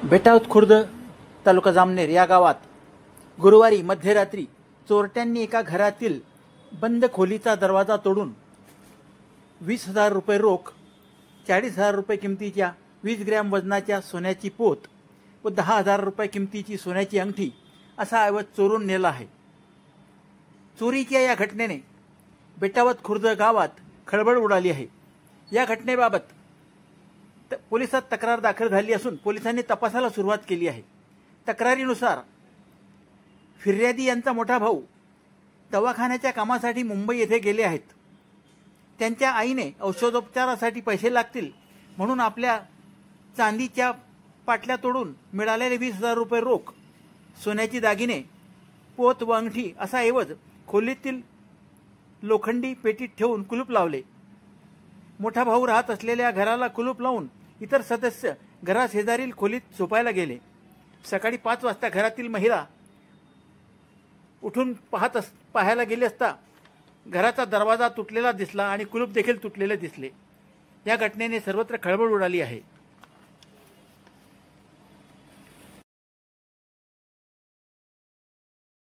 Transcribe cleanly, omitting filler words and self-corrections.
बेटावत खुर्द तालुका जामनेर या गावात गुरुवारी मध्यरात्री चोरट्यांनी एका घरातील बंद खोलीचा दरवाजा तोडून 20,000 रुपये रोख, 40,000 रुपये किमतीच्या 20 ग्रॅम वजनाच्या सोन्याची पोत व 10,000 रुपये किमतीची सोन्याची अंगठी असा ऐवज चोरून नेला आहे। चोरीच्या या घटनेने बेटावत खुर्द गावात खळबळ उडाली आहे। या घटनेबाबत पोलिसात तक्रार दाखल झाली असून पोलिसांनी तपासाला सुरुवात केली आहे। तक्रारीनुसार फिर्यादी यांचा मोठा भाऊ दवाखान्याच्या कामासाठी मुंबई येथे गेले आहेत। त्यांच्या आईने औषधोपचारासाठी पैसे लागतील म्हणून आपल्या चांदीच्या पाटल्या तोडून मिळालेले 20,000 रुपये रोख, सोन्याची दागिने, पोत व अंगठी असा ऐवज खोलीतील लोखंडी पेटीत ठेवून कुलूप लावले। मोठा भाऊ राहत असलेल्या घराला कुलूप लावून इतर सदस्य घराशेजारील खोलीत झोपायला गेले। सकाळी 5 वाजता घरातील महिला उठून पाहायला गेली असता घराचा दरवाजा तुटलेला दिसला आणि कुलूप देखील तुटलेले दिसले। या घटनेने सर्वत्र खळबळ उडाली आहे।